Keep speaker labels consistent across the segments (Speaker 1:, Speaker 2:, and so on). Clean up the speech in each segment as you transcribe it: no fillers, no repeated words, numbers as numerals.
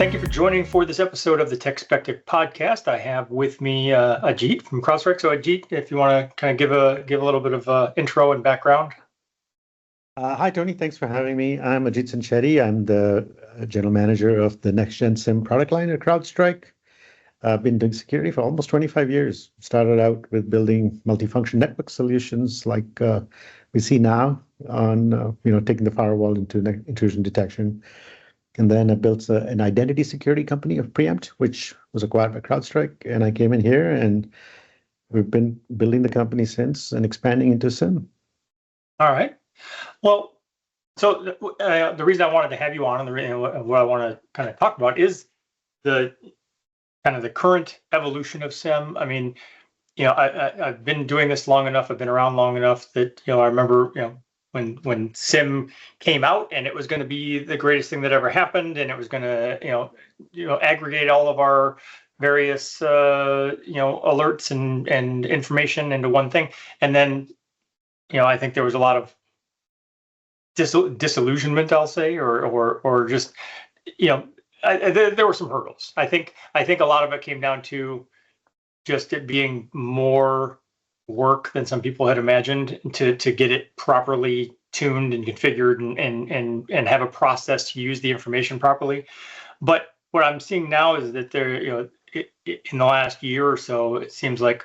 Speaker 1: Thank you for joining for this episode of the TechSpective Podcast. I have with me Ajit from CrowdStrike. So Ajit, if you want to kind of give a little bit of intro and background.
Speaker 2: Hi, Tony. Thanks for having me. I'm Ajit Sancheti. I'm the general manager of the Next-Gen SIEM product line at CrowdStrike. I've been doing security for almost 25 years. Started out with building multifunction network solutions like we see now on taking the firewall into intrusion detection. And then I built an identity security company of Preempt, which was acquired by CrowdStrike. And I came in here and we've been building the company since and expanding into SIEM.
Speaker 1: All right. Well, so the reason I wanted to have you on and the reason what I want to kind of talk about is the kind of the current evolution of SIEM. I mean, I've been doing this long enough. I've been around long enough that, I remember, when SIEM came out and it was going to be the greatest thing that ever happened, and it was going to, aggregate all of our various, alerts and information into one thing. And then, I think there was a lot of disillusionment, I'll say, or just, there were some hurdles. I think a lot of it came down to just it being more work than some people had imagined to get it properly tuned and configured and have a process to use the information properly. But what I'm seeing now is that there, in the last year or so, it seems like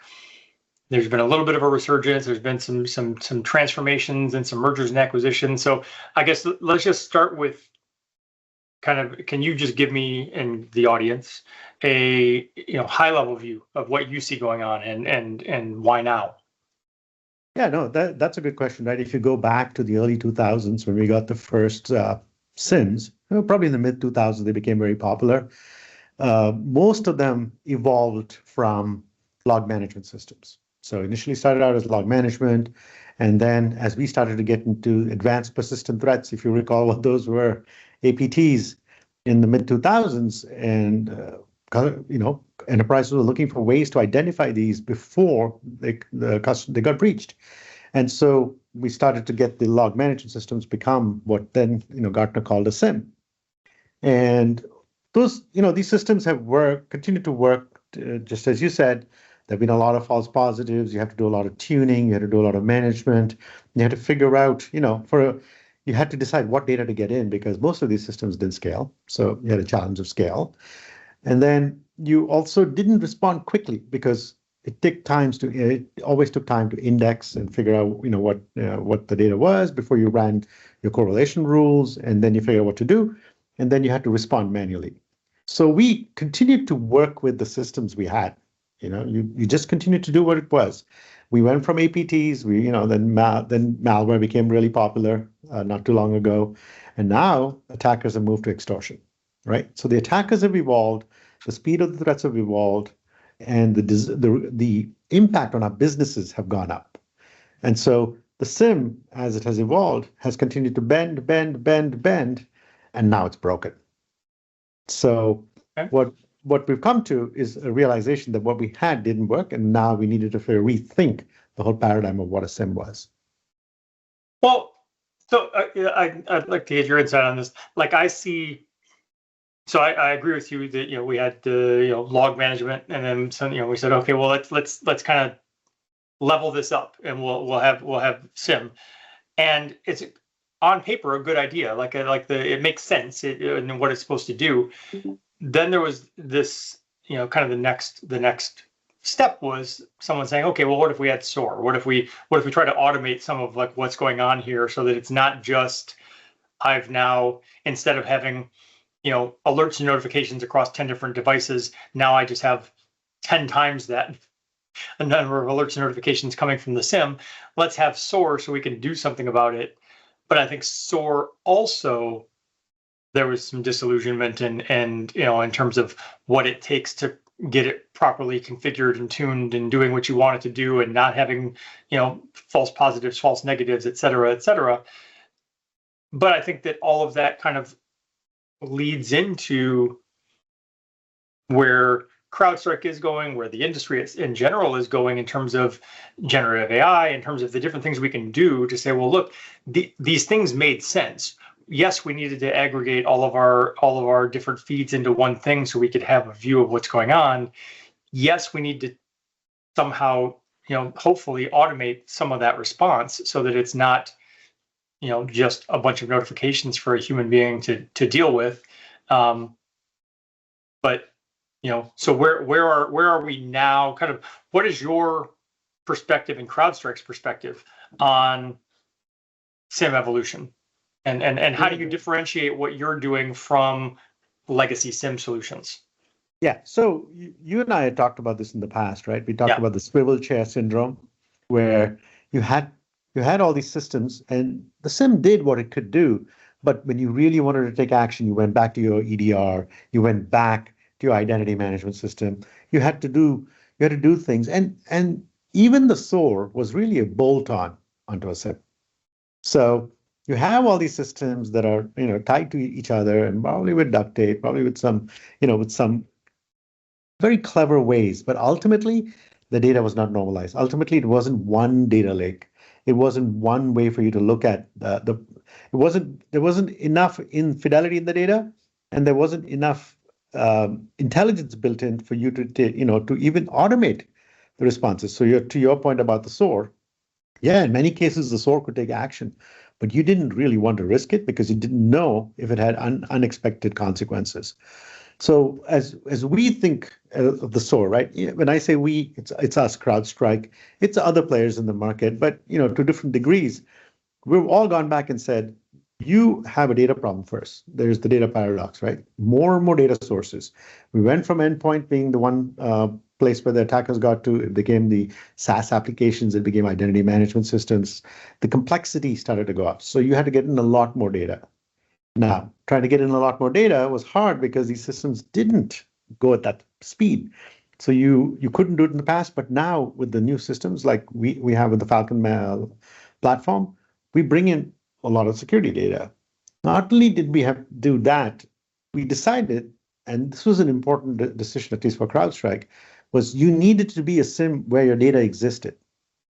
Speaker 1: there's been a little bit of a resurgence. There's been some transformations and some mergers and acquisitions. So I guess let's just start with kind of, can you just give me and the audience a high level view of what you see going on and why now?
Speaker 2: Yeah, no, that's a good question, right? If you go back to the early 2000s when we got the first SIEMs, probably in the mid 2000s they became very popular. Most of them evolved from log management systems. So initially started out as log management, and then as we started to get into advanced persistent threats, if you recall what those were, APTs in the mid 2000s, and enterprises were looking for ways to identify these before they got breached. And so we started to get the log management systems become what then Gartner called a SIEM. And those these systems have continued to work, just as you said. There have been a lot of false positives. You have to do a lot of tuning. You have to do a lot of management. You have to figure out, you had to decide what data to get in because most of these systems didn't scale. So you had a challenge of scale. And then you also didn't respond quickly because it always took time to index and figure out, what the data was before you ran your correlation rules, and then you figure out what to do, and then you had to respond manually. So we continued to work with the systems we had. You just continued to do what it was. We went from APTs, then malware became really popular not too long ago, and now attackers have moved to extortion, right? So the attackers have evolved, the speed of the threats have evolved, and the impact on our businesses have gone up. And so the SIEM, as it has evolved, has continued to bend, and now it's broken. So okay. What we've come to is a realization that what we had didn't work, and now we needed to rethink the whole paradigm of what a SIEM was.
Speaker 1: Well, so I'd like to get your insight on this. Like I see, so I agree with you that we had log management, and then we said, okay, well let's kind of level this up, and we'll have SIEM, and it's on paper a good idea. It makes sense and what it's supposed to do. Then there was this, kind of the next step was someone saying, okay, well, what if we had SOAR? What if we try to automate some of what's going on here so that it's not just I've now, instead of having, alerts and notifications across 10 different devices, now I just have 10 times that a number of alerts and notifications coming from the SIEM. Let's have SOAR so we can do something about it. But I think SOAR also, there was some disillusionment and in terms of what it takes to get it properly configured and tuned and doing what you want it to do and not having, false positives, false negatives, et cetera, et cetera. But I think that all of that kind of leads into where CrowdStrike is going, where the industry in general is going in terms of generative AI, in terms of the different things we can do to say, well, look, these things made sense yes, we needed to aggregate all of our different feeds into one thing so we could have a view of what's going on. Yes, we need to somehow, hopefully automate some of that response so that it's not, just a bunch of notifications for a human being to deal with. But so where are we now? Kind of, what is your perspective and CrowdStrike's perspective on SIEM evolution, and how do you differentiate what you're doing from legacy SIEM solutions?
Speaker 2: Yeah, so you and I had talked about this in the past, right? We talked about the swivel chair syndrome, where you had all these systems, and the SIEM did what it could do, but when you really wanted to take action, you went back to your EDR, you went back to your identity management system. You had to do things, and even the SOAR was really a bolt-on onto a SIEM. So you have all these systems that are tied to each other, and probably with duct tape, probably with some very clever ways, but ultimately the data was not normalized. Ultimately, it wasn't one data lake. It wasn't one way for you to look at there wasn't enough infidelity in the data, and there wasn't enough intelligence built in for you to even automate the responses. So to your point about the SOAR, yeah, in many cases the SOAR could take action, but you didn't really want to risk it because you didn't know if it had unexpected consequences. So as we think of the SOAR, right? When I say we, it's us, CrowdStrike, it's other players in the market, but to different degrees. We've all gone back and said, you have a data problem first. There's the data paradox, right? More and more data sources. We went from endpoint being the one place where the attackers got to. It became the SaaS applications. It became identity management systems. The complexity started to go up. So you had to get in a lot more data. Now, trying to get in a lot more data was hard because these systems didn't go at that speed. So you couldn't do it in the past, but now with the new systems like we have with the Falcon platform, we bring in a lot of security data. Not only did we have to do that, we decided, and this was an important decision, at least for CrowdStrike, was you needed to be a SIEM where your data existed.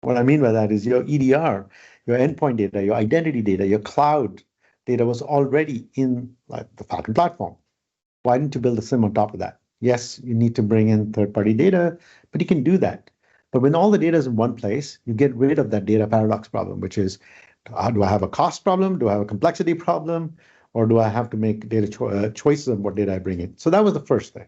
Speaker 2: What I mean by that is your EDR, your endpoint data, your identity data, your cloud data was already in the Falcon platform. Why didn't you build a SIEM on top of that? Yes, you need to bring in third-party data, but you can do that. But when all the data is in one place, you get rid of that data paradox problem, which is, do I have a cost problem? Do I have a complexity problem? Or do I have to make data choices of what data I bring in? So that was the first thing.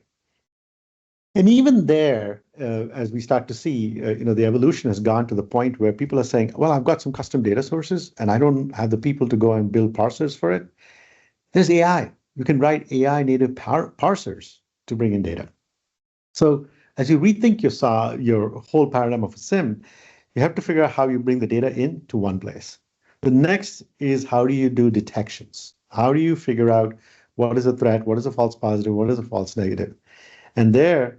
Speaker 2: And even there, as we start to see, the evolution has gone to the point where people are saying, well, I've got some custom data sources and I don't have the people to go and build parsers for it. There's AI. You can write AI native parsers to bring in data. So as you rethink your whole paradigm of a SIEM, you have to figure out how you bring the data into one place. The next is, how do you do detections? How do you figure out what is a threat, what is a false positive, what is a false negative? And there,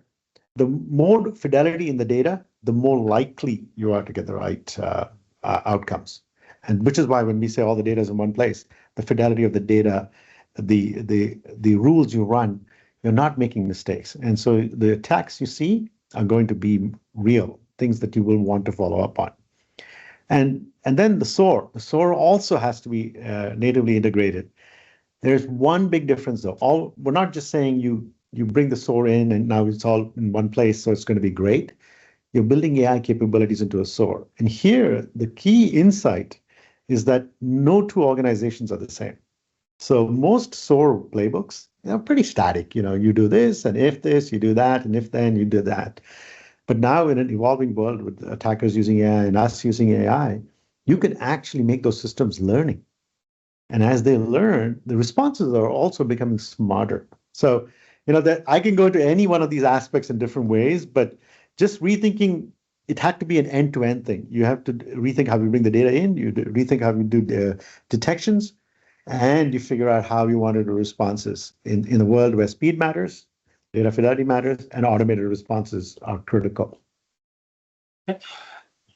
Speaker 2: the more fidelity in the data, the more likely you are to get the right outcomes. And which is why when we say all the data is in one place, the fidelity of the data, the rules you run, you're not making mistakes. And so the attacks you see are going to be real, things that you will want to follow up on. And then the SOAR. The SOAR also has to be natively integrated. There's one big difference though. We're not just saying you bring the SOAR in and now it's all in one place, so it's going to be great. You're building AI capabilities into a SOAR. And here, the key insight is that no two organizations are the same. So most SOAR playbooks are pretty static. You do this, and if this, you do that, and if then, you do that. But now in an evolving world with attackers using AI and us using AI, you can actually make those systems learning. And as they learn, the responses are also becoming smarter. So, that I can go to any one of these aspects in different ways, but just rethinking, it had to be an end-to-end thing. You have to rethink how you bring the data in, you rethink how you do the detections, and you figure out how you want to do responses. In a world where speed matters, data fidelity matters, and automated responses are critical.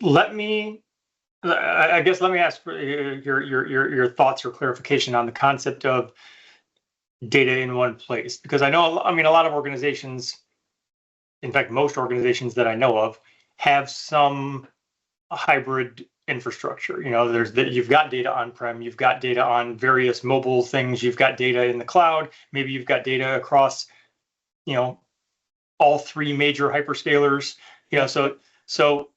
Speaker 1: Let me ask for your thoughts or clarification on the concept of data in one place, because I know, a lot of organizations, in fact, most organizations that I know of, have some hybrid infrastructure. You've got data on-prem, you've got data on various mobile things, you've got data in the cloud, maybe you've got data across, all three major hyperscalers. So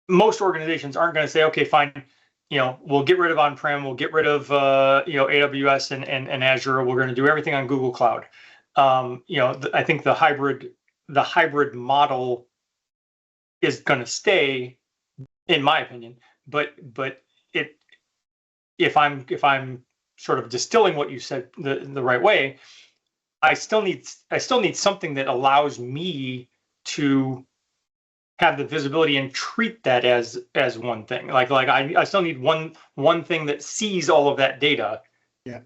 Speaker 1: most organizations aren't going to say, okay, fine, we'll get rid of on-prem, we'll get rid of AWS and Azure, we're going to do everything on Google Cloud. I think the hybrid model is going to stay, in my opinion. But if I'm sort of distilling what you said the right way, I still need something that allows me to have the visibility and treat that as one thing. Like I still need one thing that sees all of that data.
Speaker 2: Yeah.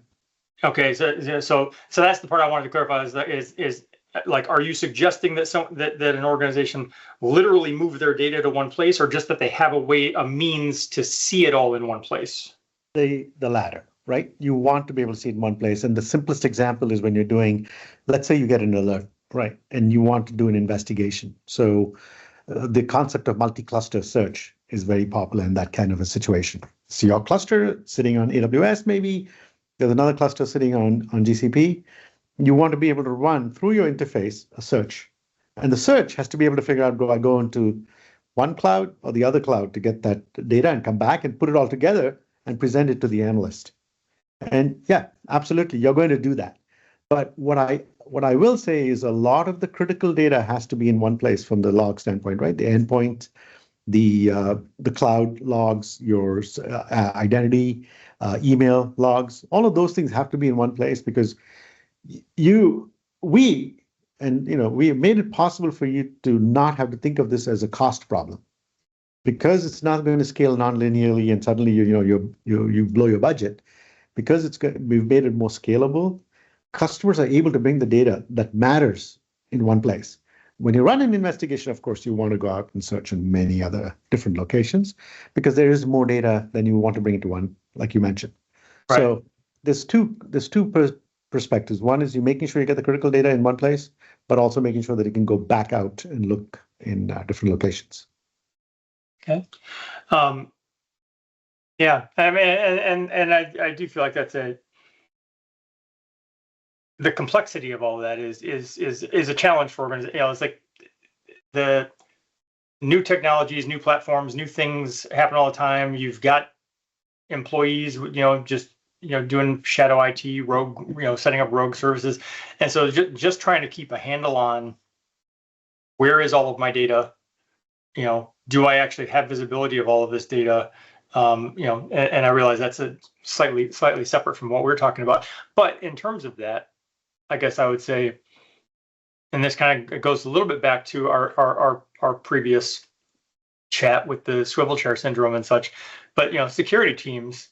Speaker 1: Okay. So that's the part I wanted to clarify. Is like, are you suggesting that an organization literally move their data to one place, or just that they have a means to see it all in one place?
Speaker 2: The latter, right? You want to be able to see it in one place. And the simplest example is when you're doing, let's say you get an alert, right? And you want to do an investigation. So the concept of multi-cluster search is very popular in that kind of a situation. So your cluster sitting on AWS, maybe there's another cluster sitting on GCP. You want to be able to run through your interface a search. And the search has to be able to figure out, do I go into one cloud or the other cloud to get that data and come back and put it all together and present it to the analyst? And yeah, absolutely, you're going to do that. But what I will say is a lot of the critical data has to be in one place from the log standpoint, right? The endpoint, the cloud logs, your identity, email logs, all of those things have to be in one place, because we have made it possible for you to not have to think of this as a cost problem, because it's not going to scale non-linearly and suddenly you blow your budget. Because we've made it more scalable, customers are able to bring the data that matters in one place. When you run an investigation, of course, you want to go out and search in many other different locations, because there is more data than you want to bring into one, like you mentioned. Right. So there's two perspectives. One is you making sure you get the critical data in one place, but also making sure that you can go back out and look in different locations.
Speaker 1: Okay. Yeah, I mean, and I do feel like that's the complexity of all of that is a challenge for organizations. It's like the new technologies, new platforms, new things happen all the time. You've got employees, just doing shadow IT, rogue, setting up rogue services, and so just trying to keep a handle on where is all of my data. Do I actually have visibility of all of this data? And I realize that's a slightly separate from what we're talking about. But in terms of that, I guess I would say, and this kind of goes a little bit back to our previous chat with the swivel chair syndrome and such. But security teams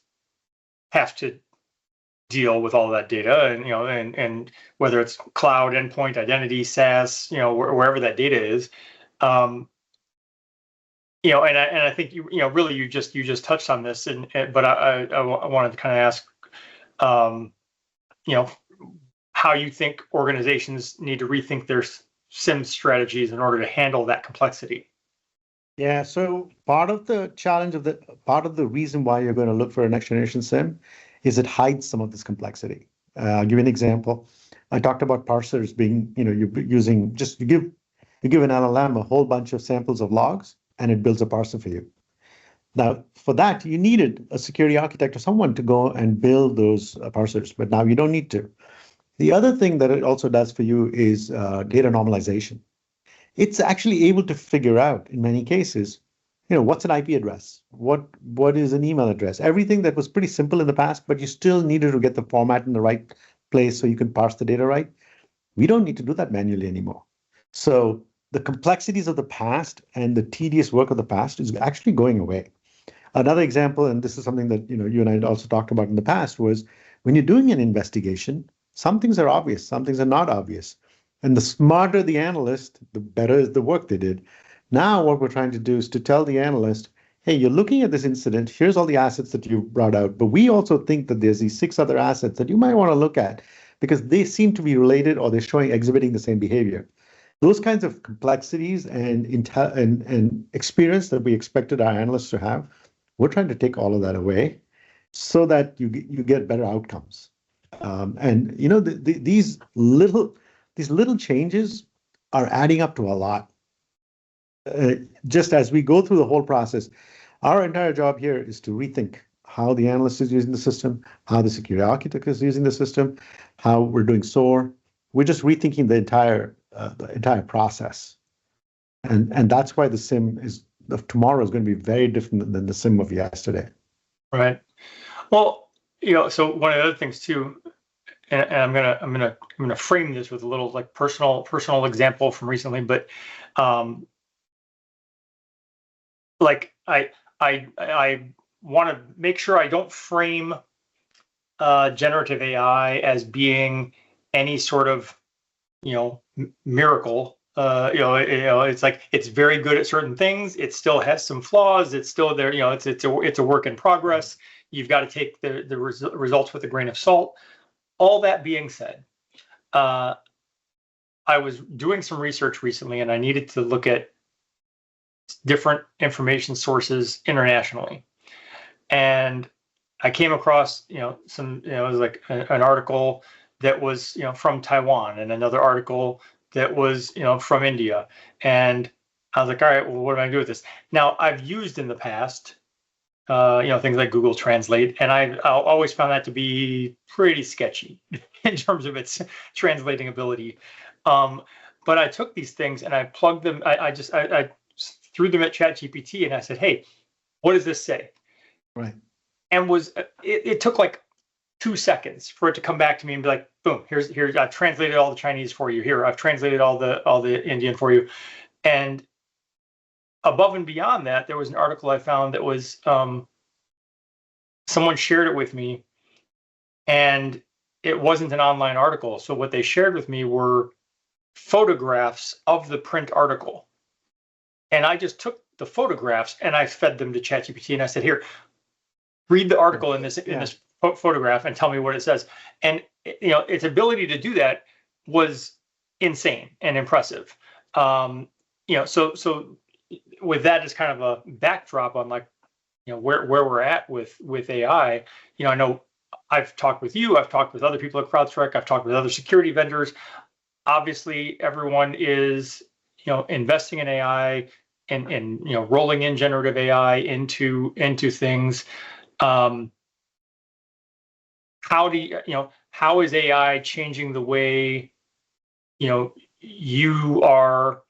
Speaker 1: have to deal with all of that data, and whether it's cloud, endpoint, identity, SaaS, wherever that data is. And I think really you just touched on this, but I wanted to kind of ask, how you think organizations need to rethink their SIEM strategies in order to handle that complexity.
Speaker 2: Yeah, so part of the challenge part of the reason why you're going to look for a next generation SIEM is it hides some of this complexity. I'll give you an example. I talked about parsers being, you're using you give an LLM a whole bunch of samples of logs, and it builds a parser for you. Now, for that, you needed a security architect or someone to go and build those parsers, but now you don't need to. The other thing that it also does for you is data normalization. It's actually able to figure out, in many cases, what's an IP address, what is an email address, everything that was pretty simple in the past, but you still needed to get the format in the right place so you can parse the data right. We don't need to do that manually anymore. So the complexities of the past and the tedious work of the past is actually going away. Another example, and this is something that you and I also talked about in the past, was when you're doing an investigation, some things are obvious, some things are not obvious. And the smarter the analyst, the better is the work they did. Now what we're trying to do is to tell the analyst, hey, you're looking at this incident, here's all the assets that you brought out, but we also think that there's these 6 other assets that you might want to look at because they seem to be related or they're exhibiting the same behavior. those kinds of complexities and intel and experience that we expected our analysts to have, we're trying to take all of that away so that you get better outcomes. And these little changes are adding up to a lot. Just as we go through the whole process, our entire job here is to rethink how the analyst is using the system, how the security architect is using the system, how we're doing SOAR. We're just rethinking the entire process, and that's why the SIEM of tomorrow is going to be very different than the SIEM of yesterday.
Speaker 1: Right. Well, so one of the other things too, and I'm gonna frame this with a little like personal example from recently, but like I want to make sure I don't frame generative AI as being any sort of miracle. It's like it's very good at certain things. It still has some flaws. It's still there. It's a work in progress. You've got to take the results with a grain of salt. All that being said, I was doing some research recently, and I needed to look at different information sources internationally, and I came across some it was like an article that was from Taiwan, and another article that was from India, and I was like, all right, well, what am I gonna do with this? Now, I've used in the past things like Google Translate, and I always found that to be pretty sketchy in terms of its translating ability. But I took these things and I plugged them. I threw them at ChatGPT and I said, hey, what does this say?
Speaker 2: Right.
Speaker 1: And it took like 2 seconds for it to come back to me and be like, boom, here's I've translated all the Chinese for you. Here, I've translated all the Indian for you. And above and beyond that, there was an article I found that was someone shared it with me, and it wasn't an online article. So what they shared with me were photographs of the print article. And I just took the photographs and I fed them to ChatGPT and I said, here, read the article in this photograph and tell me what it says. And its ability to do that was insane and impressive. So with that as kind of a backdrop on like where we're at with AI, I know I've talked with you, I've talked with other people at CrowdStrike, I've talked with other security vendors. Obviously, everyone is investing in AI and rolling in generative AI into things. How is AI changing the way you are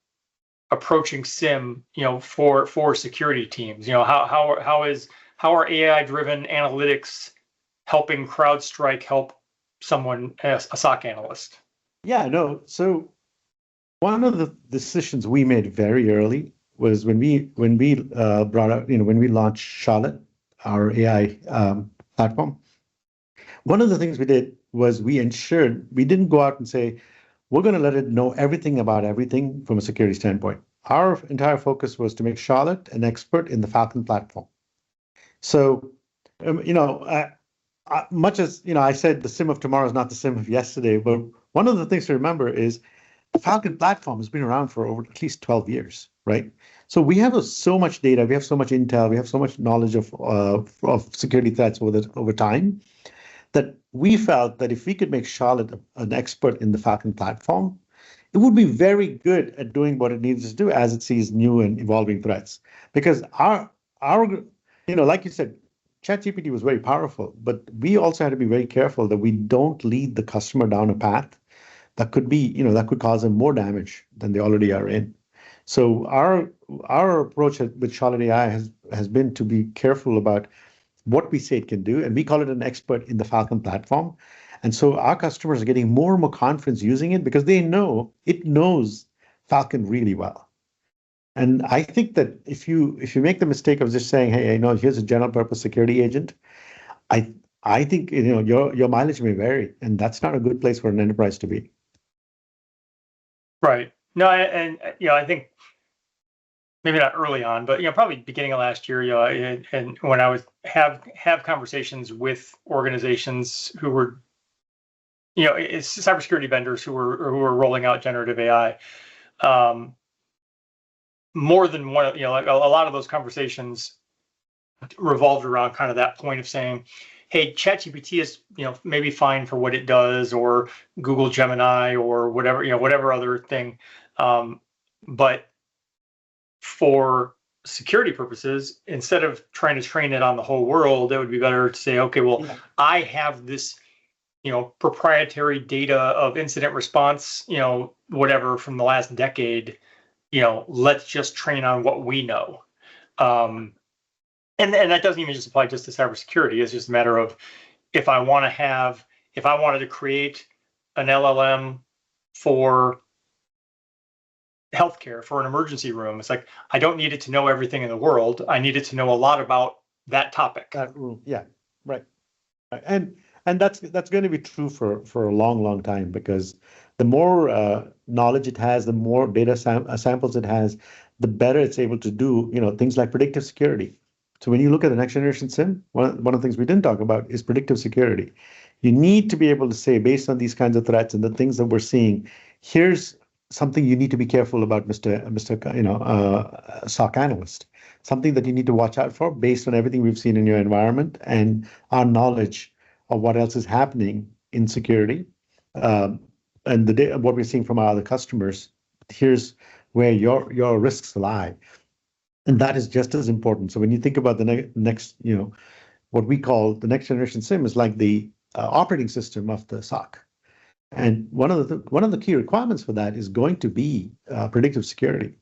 Speaker 1: approaching SIEM for security teams? How are AI driven analytics helping CrowdStrike help someone, a SOC analyst?
Speaker 2: Yeah, no. So one of the decisions we made very early was when we brought out, when we launched Charlotte, our AI platform. One of the things we did was we ensured we didn't go out and say, we're going to let it know everything about everything from a security standpoint. Our entire focus was to make Charlotte an expert in the Falcon platform. So, much as I said, the SIEM of tomorrow is not the SIEM of yesterday, but one of the things to remember is the Falcon platform has been around for over at least 12 years, right? So we have so much data, we have so much intel, we have so much knowledge of security threats over time, that we felt that if we could make Charlotte an expert in the Falcon platform, it would be very good at doing what it needs to do as it sees new and evolving threats. Because our like you said, ChatGPT was very powerful, but we also had to be very careful that we don't lead the customer down a path that could be, that could cause them more damage than they already are in. So our approach with Charlotte AI has been to be careful about what we say it can do, and we call it an expert in the Falcon platform. And so our customers are getting more and more confidence using it because they know it knows Falcon really well. And I think that if you make the mistake of just saying, hey, here's a general purpose security agent, I think your mileage may vary, and that's not a good place for an enterprise to be.
Speaker 1: Right. No, and I think maybe not early on, but probably beginning of last year, and when I was have conversations with organizations who were, it's cybersecurity vendors who were rolling out generative AI. more than one, like a lot of those conversations revolved around kind of that point of saying, hey, ChatGPT is, maybe fine for what it does, or Google Gemini, or whatever, whatever other thing. But for security purposes, instead of trying to train it on the whole world, it would be better to say, okay, well, I have this, proprietary data of incident response, whatever from the last decade, let's just train on what we know. And that doesn't even just apply just to cybersecurity. It's just a matter of if I wanted to create an LLM for healthcare, for an emergency room, it's like, I don't need it to know everything in the world. I need it to know a lot about that topic.
Speaker 2: That room, yeah, right. And that's going to be true for a long time, because the more knowledge it has, the more data samples it has, the better it's able to do, things like predictive security. So when you look at the next generation SIEM, one of the things we didn't talk about is predictive security. You need to be able to say, based on these kinds of threats and the things that we're seeing, here's something you need to be careful about, Mr. SOC analyst. Something that you need to watch out for based on everything we've seen in your environment and our knowledge of what else is happening in security, and what we're seeing from our other customers. Here's where your risks lie, and that is just as important. So when you think about the next, what we call the next generation SIEM is like the operating system of the SOC, and one of the key requirements for that is going to be predictive security.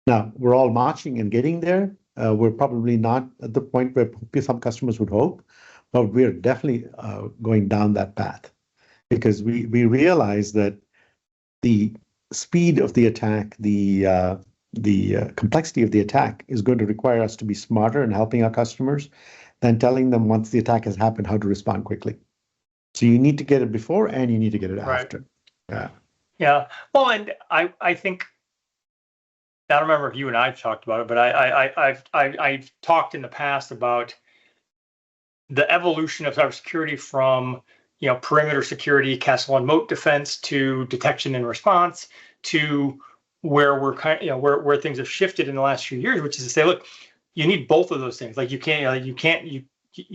Speaker 2: Now we're all marching and getting there. We're probably not at the point where some customers would hope, but we're definitely going down that path, because we realize that the speed of the attack, the complexity of the attack is going to require us to be smarter in helping our customers than telling them once the attack has happened how to respond quickly. So you need to get it before and you need to get it after. Yeah.
Speaker 1: Yeah. Well, and I think, I don't remember if you and I talked about it, but I've talked in the past about the evolution of cybersecurity from, perimeter security, castle and moat defense, to detection and response, to where we're kind of, where things have shifted in the last few years, which is to say, look, you need both of those things. Like you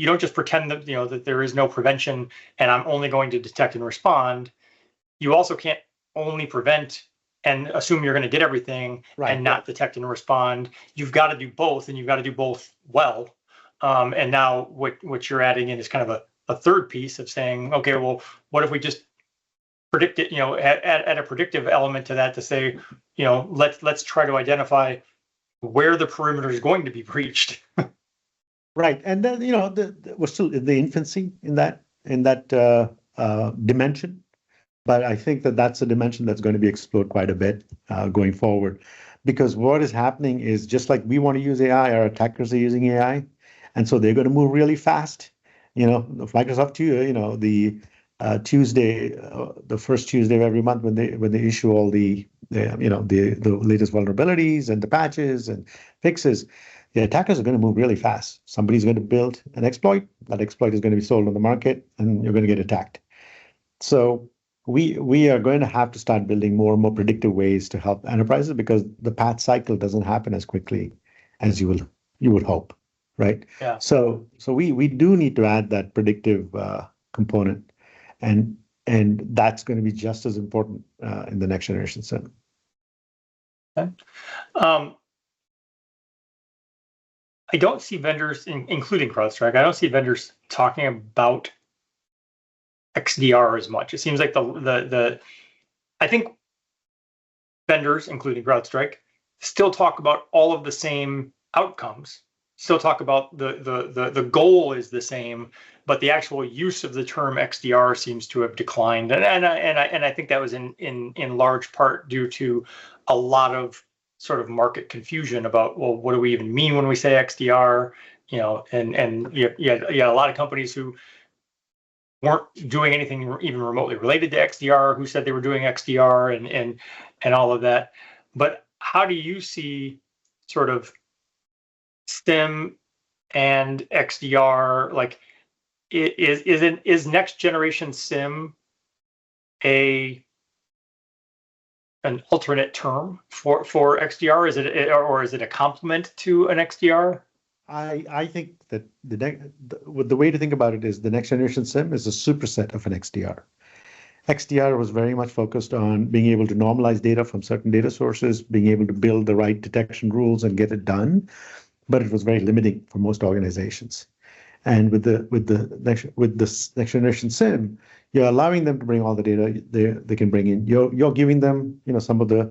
Speaker 1: don't just pretend that, that there is no prevention and I'm only going to detect and respond. You also can't only prevent and assume you're going to get everything and not detect and respond. You've got to do both, and you've got to do both well. And now what you're adding in is kind of a third piece of saying, okay, well, what if we just predict it, add a predictive element to that to say, let's try to identify where the perimeter is going to be breached.
Speaker 2: Right. And then, we're still in the infancy in that dimension. But I think that's a dimension that's going to be explored quite a bit going forward, because what is happening is, just like we want to use AI, our attackers are using AI, and so they're going to move really fast. Microsoft, the Tuesday, the first Tuesday of every month, when they issue all the latest vulnerabilities and the patches and fixes, the attackers are going to move really fast. Somebody's going to build an exploit. That exploit is going to be sold on the market, and you're going to get attacked. So we are going to have to start building more and more predictive ways to help enterprises, because the patch cycle doesn't happen as quickly as you would hope, right?
Speaker 1: Yeah.
Speaker 2: So we do need to add that predictive component, and that's going to be just as important in the next generation SIEM.
Speaker 1: Okay. I don't see vendors, including CrowdStrike, I don't see vendors talking about XDR as much. It seems like I think vendors, including CrowdStrike, still talk about all of the same outcomes, still talk about the goal is the same, but the actual use of the term XDR seems to have declined. And I think that was in large part due to a lot of sort of market confusion about, well, what do we even mean when we say XDR? And you had a lot of companies who weren't doing anything even remotely related to XDR, who said they were doing XDR and all of that. But how do you see sort of SIEM and XDR? Like, is next generation SIEM a an alternate term for XDR? Is it a complement to an XDR?
Speaker 2: I think that the way to think about it is the next generation SIEM is a superset of an XDR. XDR was very much focused on being able to normalize data from certain data sources, being able to build the right detection rules and get it done, but it was very limiting for most organizations. And with this next generation SIEM, you're allowing them to bring all the data they can bring in. You're giving them some of the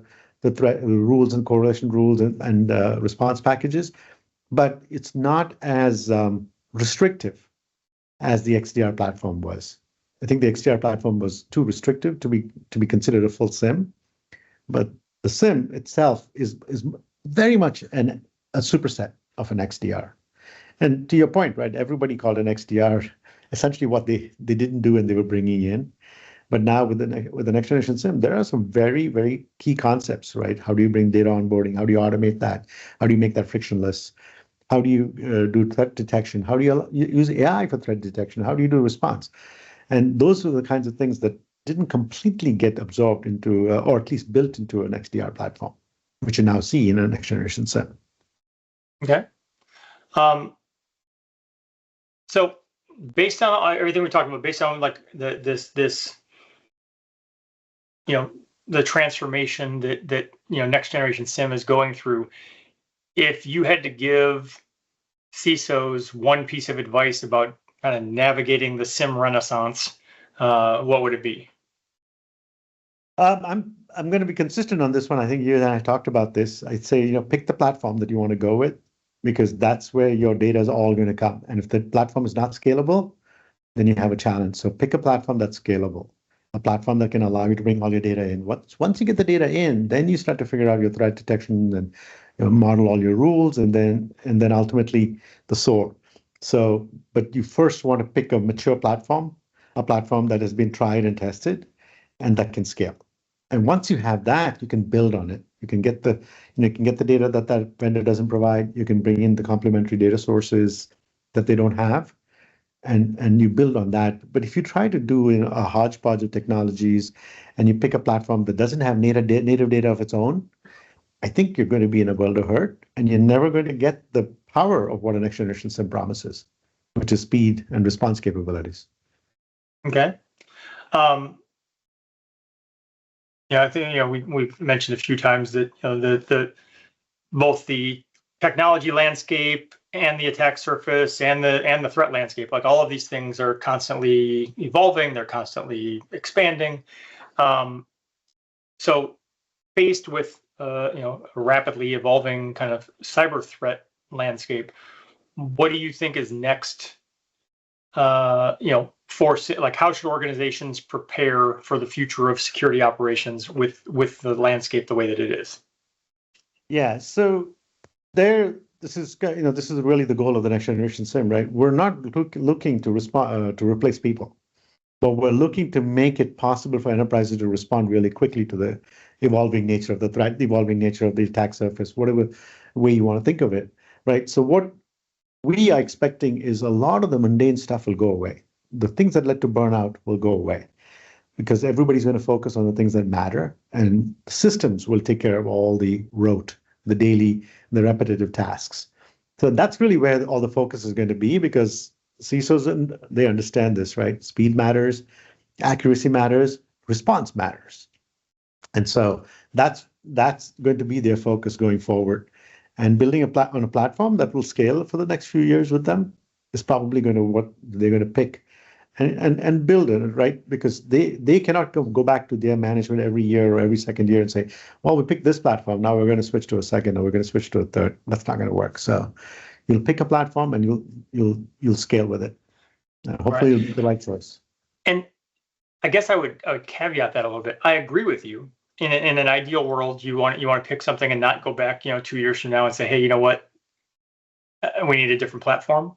Speaker 2: threat rules and correlation rules and response packages, but it's not as restrictive as the XDR platform was. I think the XDR platform was too restrictive to be considered a full SIEM, but the SIEM itself is very much a superset of an XDR. And to your point, right? Everybody called an XDR essentially what they didn't do and they were bringing in. But now with the next generation SIEM, there are some very, very key concepts, right? How do you bring data onboarding? How do you automate that? How do you make that frictionless? How do you do threat detection? How do you use AI for threat detection? How do you do response? And those are the kinds of things that didn't completely get absorbed into, or at least built into an XDR platform, which you now see in a next generation SIEM.
Speaker 1: Okay. So based on everything we're talking about, based on like this the transformation that next generation SIEM is going through, if you had to give CISOs one piece of advice about kind of navigating the SIEM renaissance, what would it be?
Speaker 2: I'm going to be consistent on this one. I think you and I talked about this. I'd say pick the platform that you want to go with, because that's where your data is all going to come. And if the platform is not scalable, then you have a challenge. So pick a platform that's scalable, a platform that can allow you to bring all your data in. Once you get the data in, then you start to figure out your threat detection and model all your rules, and then ultimately the SOAR. So, but you first want to pick a mature platform, a platform that has been tried and tested, and that can scale. And once you have that, you can build on it. You can get the data that vendor doesn't provide. You can bring in the complementary data sources that they don't have, and you build on that. But if you try to do a hodgepodge of technologies, and you pick a platform that doesn't have native data of its own, I think you're going to be in a world of hurt, and you're never going to get the power of what a next generation SIEM promises, which is speed and response capabilities.
Speaker 1: Okay. I think we've mentioned a few times that both the technology landscape and the attack surface and the threat landscape, like all of these things are constantly evolving, they're constantly expanding. So faced with a rapidly evolving kind of cyber threat landscape, what do you think is next? Like how should organizations prepare for the future of security operations with the landscape the way that it is? Yeah.
Speaker 2: So this is really the goal of the next generation SIEM, right? We're not looking to respond to replace people, but we're looking to make it possible for enterprises to respond really quickly to the evolving nature of the threat, the evolving nature of the attack surface, whatever way you want to think of it, right? So what we are expecting is a lot of the mundane stuff will go away. The things that led to burnout will go away, because everybody's going to focus on the things that matter, and systems will take care of all the rote, the daily, the repetitive tasks. So that's really where all the focus is going to be, because CISOs, they understand this, right? Speed matters, accuracy matters, response matters. And so that's going to be their focus going forward. And building on a platform that will scale for the next few years with them is probably what they're going to pick and build it, right? Because they cannot go back to their management every year or every second year and say, well, we picked this platform, now we're going to switch to a second, or we're going to switch to a third. That's not going to work. So you'll pick a platform and you'll scale with it. Hopefully You'll make the right choice.
Speaker 1: And I guess I would caveat that a little bit. I agree with you. In an ideal world, you want to pick something and not go back 2 years from now and say, hey, you know what, we need a different platform.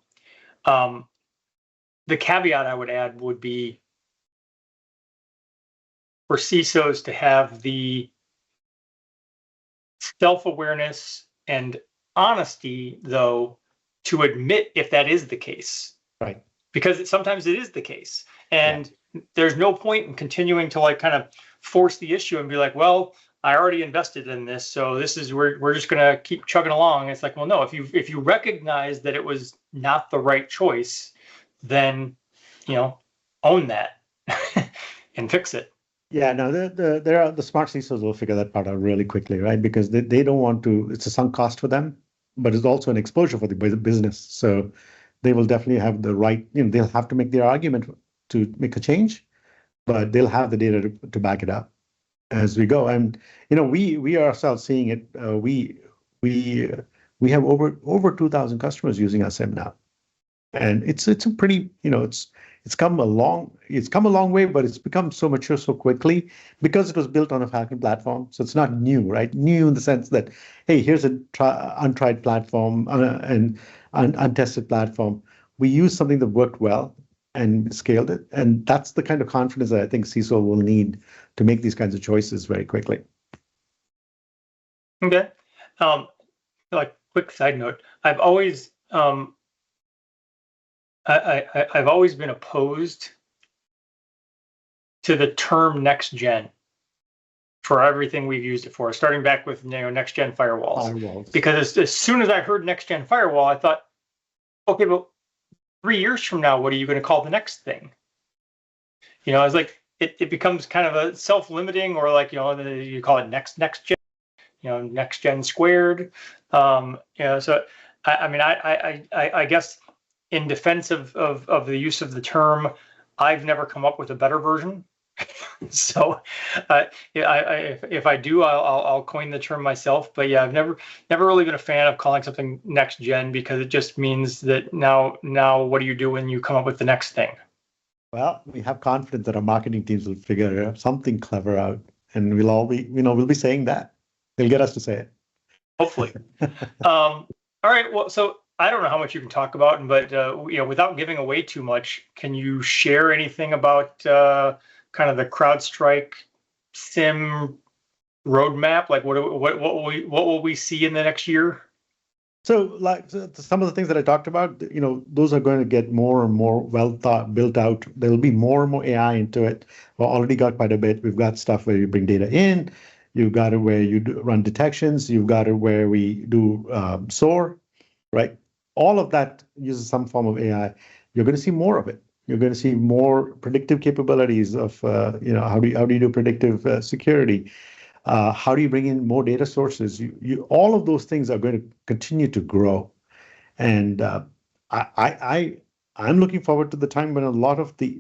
Speaker 1: The caveat I would add would be for CISOs to have the self-awareness and honesty, though, to admit if that is the case.
Speaker 2: Right.
Speaker 1: Because sometimes it is the case. And there's no point in continuing to kind of force the issue and be like, well, I already invested in this, so this is we're just gonna keep chugging along. It's like, well, no, if you recognize that it was not the right choice, then own that and fix it.
Speaker 2: Yeah, no, the smart CISOs will figure that part out really quickly, right? Because they don't want to, it's a sunk cost for them, but it's also an exposure for the business. So they will definitely have the right, they'll have to make their argument to make a change, but they'll have the data to back it up as we go. And we ourselves seeing it. We have over 2,000 customers using our SIEM now, and it's a pretty it's come a long way, but it's become so mature so quickly because it was built on a Falcon platform. So it's not new, right? New in the sense that, hey, here's an untried platform and untested platform. We used something that worked well and scaled it. And that's the kind of confidence that I think CISO will need to make these kinds of choices very quickly.
Speaker 1: Okay. Like quick side note, I've always I've always been opposed to the term next gen for everything we've used it for, starting back with next gen firewalls. Because as soon as I heard next gen firewall, I thought, okay, but 3 years from now, what are you going to call the next thing? It's like it becomes kind of a self-limiting, or like you call it next gen, next gen squared. So I guess in defense of the use of the term, I've never come up with a better version. So if I do, I'll coin the term myself. But yeah, I've never really been a fan of calling something next gen, because it just means that now what do you do when you come up with the next thing?
Speaker 2: Well, we have confidence that our marketing teams will figure something clever out, and we'll all be we'll be saying that. They'll get us to say it.
Speaker 1: Hopefully. All right. Well, so I don't know how much you can talk about, but without giving away too much, can you share anything about kind of the CrowdStrike SIEM roadmap? Like, what will we see in the next year?
Speaker 2: So, like some of the things that I talked about, those are going to get more and more built out. There will be more and more AI into it. We've already got quite a bit. We've got stuff where you bring data in. You've got it where you run detections. You've got it where we do SOAR, right? All of that uses some form of AI. You're going to see more of it. You're going to see more predictive capabilities of, how do you do predictive security? How do you bring in more data sources? All of those things are going to continue to grow, and I'm looking forward to the time when a lot of the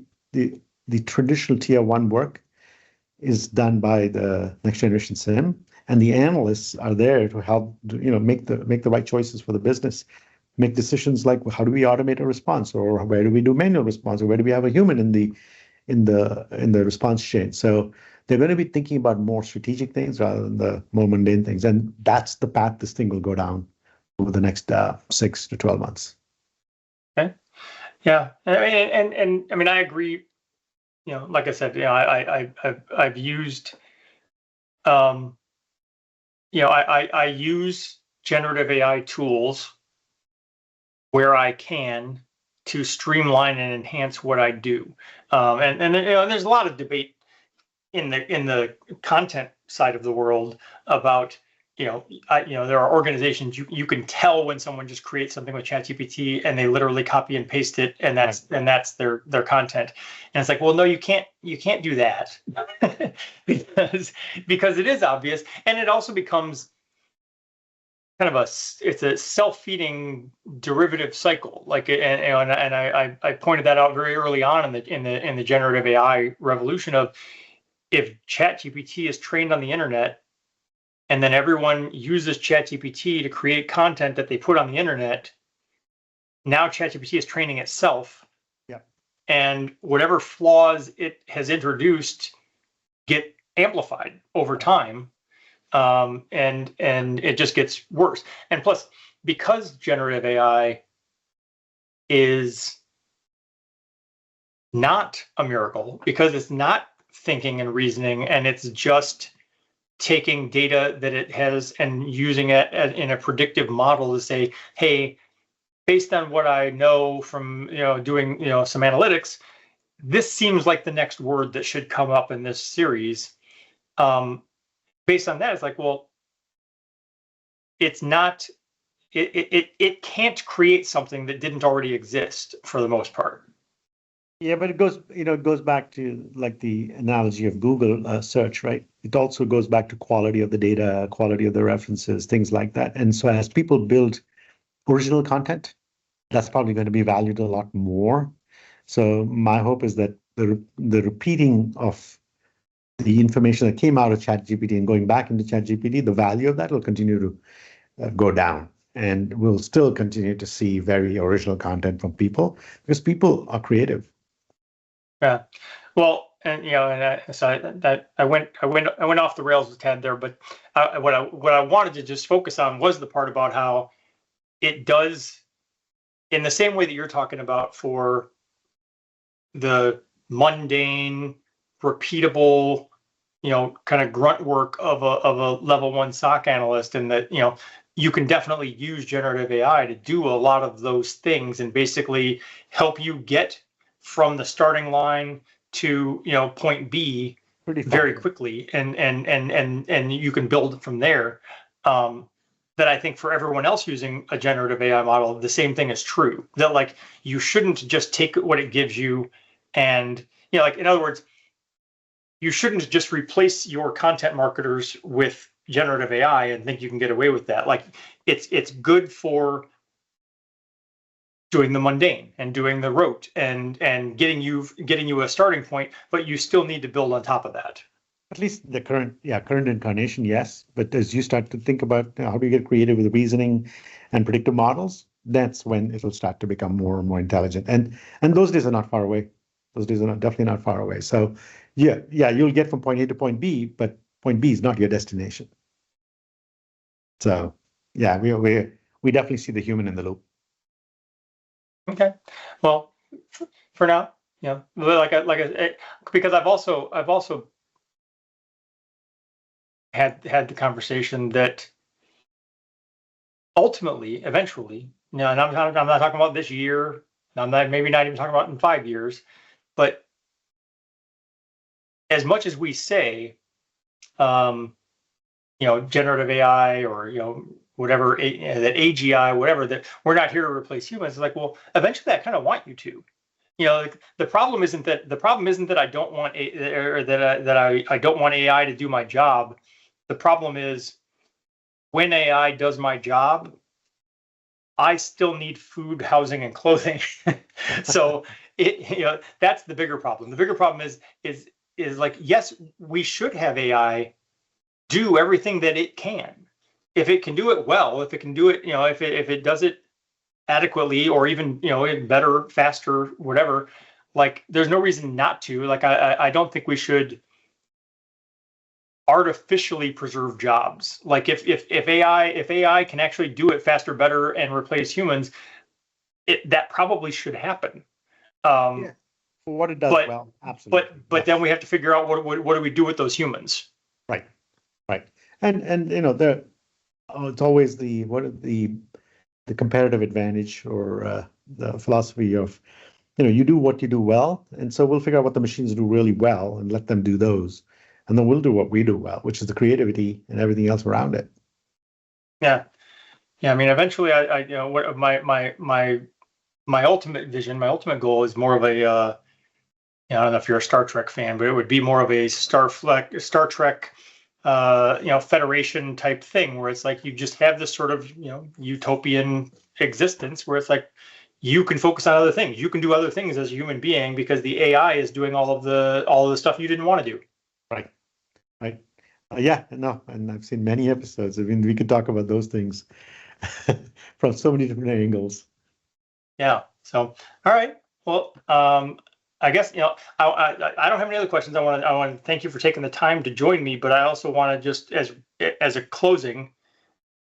Speaker 2: traditional tier one work is done by the next generation SIEM, and the analysts are there to help make the right choices for the business, make decisions like how do we automate a response, or where do we do manual response, or where do we have a human in the response chain. So they're going to be thinking about more strategic things rather than the more mundane things, and that's the path this thing will go down over the next 6 to 12 months. Okay.
Speaker 1: Yeah, I mean, I agree. Like I said, I've used, I use generative AI tools where I can to streamline and enhance what I do, and there's a lot of debate in the content side of the world about there are organizations you can tell when someone just creates something with ChatGPT and they literally copy and paste it, and that's their content. And it's like, well, no, you can't do that because it is obvious, and it also becomes kind of it's a self-feeding derivative cycle. Like, and I pointed that out very early on in the generative AI revolution of, if ChatGPT is trained on the internet, and then everyone uses ChatGPT to create content that they put on the internet, now ChatGPT is training itself.
Speaker 2: Yeah.
Speaker 1: And whatever flaws it has introduced get amplified over time. And it just gets worse. And plus, because generative AI is not a miracle, because it's not thinking and reasoning, and it's just taking data that it has and using it in a predictive model to say, hey, based on what I know from doing some analytics, this seems like the next word that should come up in this series. based on that, it's like, well, it's not. It can't create something that didn't already exist for the most part.
Speaker 2: Yeah, but it goes back to like the analogy of Google search, right? It also goes back to quality of the data, quality of the references, things like that. And so as people build original content, that's probably going to be valued a lot more. So my hope is that the repeating of the information that came out of ChatGPT and going back into ChatGPT, the value of that will continue to go down. And we'll still continue to see very original content from people because people are creative.
Speaker 1: Yeah. Well, and I went off the rails with Ted there, but what I wanted to just focus on was the part about how it does, in the same way that you're talking about for the mundane, repeatable, kind of grunt work of a level 1 SOC analyst, and that you can definitely use generative AI to do a lot of those things and basically help you get from the starting line to point B very quickly, and you can build from there. That I think for everyone else using a generative AI model, the same thing is true. That like you shouldn't just take what it gives you, and like in other words, you shouldn't just replace your content marketers with generative AI and think you can get away with that. Like it's good for doing the mundane and doing the rote and getting you a starting point, but you still need to build on top of that.
Speaker 2: At least the current incarnation, yes. But as you start to think about how do you get creative with reasoning and predictive models, that's when it'll start to become more and more intelligent. And those days are not far away. Those days are definitely not far away. So yeah, you'll get from point A to point B, but point B is not your destination. So yeah, we definitely see the human in the loop.
Speaker 1: Okay, well, for now, because I've also had the conversation that ultimately, eventually, and I'm not talking about this year. I'm maybe not even talking about in 5 years, but as much as we say, generative AI or whatever that AGI, whatever, that we're not here to replace humans. It's like, well, eventually, I kind of want you to. The problem isn't that I don't want I don't want AI to do my job. The problem is when AI does my job, I still need food, housing, and clothing. So that's the bigger problem. The bigger problem is like, yes, we should have AI do everything that it can. If it can do it well, if it can do it, if it does it adequately or even better, faster, whatever, like there's no reason not to. Like I don't think we should artificially preserve jobs. Like if AI can actually do it faster, better, and replace humans, that probably should happen.
Speaker 2: Yeah. For what it does well, absolutely.
Speaker 1: But then we have to figure out what do we do with those humans?
Speaker 2: Right. And it's always the comparative advantage or the philosophy of you do what you do well, and so we'll figure out what the machines do really well and let them do those, and then we'll do what we do well, which is the creativity and everything else around it.
Speaker 1: Yeah. I mean, eventually, what my ultimate vision, my ultimate goal is more of a I don't know if you're a Star Trek fan, but it would be more of a Star Trek Federation type thing, where it's like you just have this sort of utopian existence where it's like you can focus on other things, you can do other things as a human being because the AI is doing all of the stuff you didn't want to do.
Speaker 2: Right. Yeah, no, and I've seen many episodes. I mean, we could talk about those things from so many different angles.
Speaker 1: Yeah. So, all right. Well, I guess I don't have any other questions. I want to thank you for taking the time to join me, but I also want to just as a closing,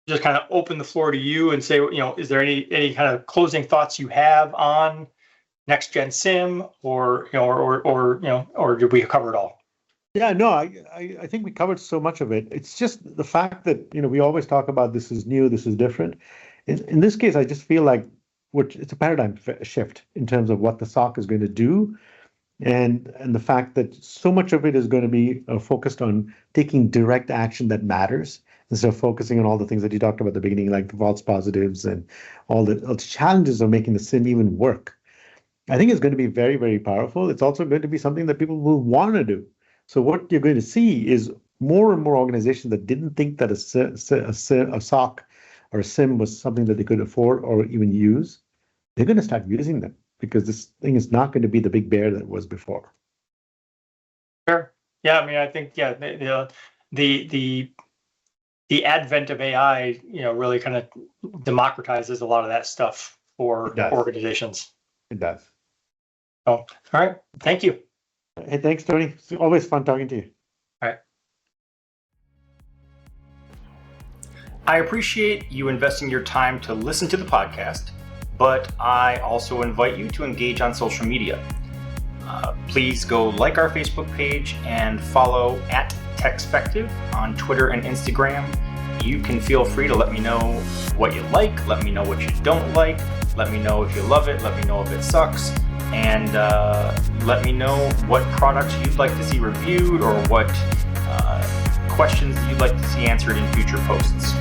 Speaker 1: just kind of open the floor to you and say, is there any kind of closing thoughts you have on Next-Gen SIEM, or did we cover it all?
Speaker 2: Yeah, no, I think we covered so much of it. It's just the fact that we always talk about this is new, this is different. In this case, I just feel like it's a paradigm shift in terms of what the SOC is going to do. and the fact that so much of it is going to be focused on taking direct action that matters instead of focusing on all the things that you talked about at the beginning, like the false positives and all the challenges of making the SIEM even work. I think it's going to be very, very powerful. It's also going to be something that people will want to do. So what you're going to see is more and more organizations that didn't think that a SOC or a SIEM was something that they could afford or even use. They're going to start using them because this thing is not going to be the big bear that it was before.
Speaker 1: Sure. Yeah. I mean, I think the advent of AI, really kind of democratizes a lot of that stuff for organizations.
Speaker 2: It does.
Speaker 1: Oh, all right. Thank you.
Speaker 2: Hey, thanks, Tony. It's always fun talking to you.
Speaker 1: All right.
Speaker 3: I appreciate you investing your time to listen to the podcast, but I also invite you to engage on social media. Please go like our Facebook page and follow at TechSpective on Twitter and Instagram. You can feel free to let me know what you like, let me know what you don't like, let me know if you love it, let me know if it sucks, and let me know what products you'd like to see reviewed or what questions you'd like to see answered in future posts.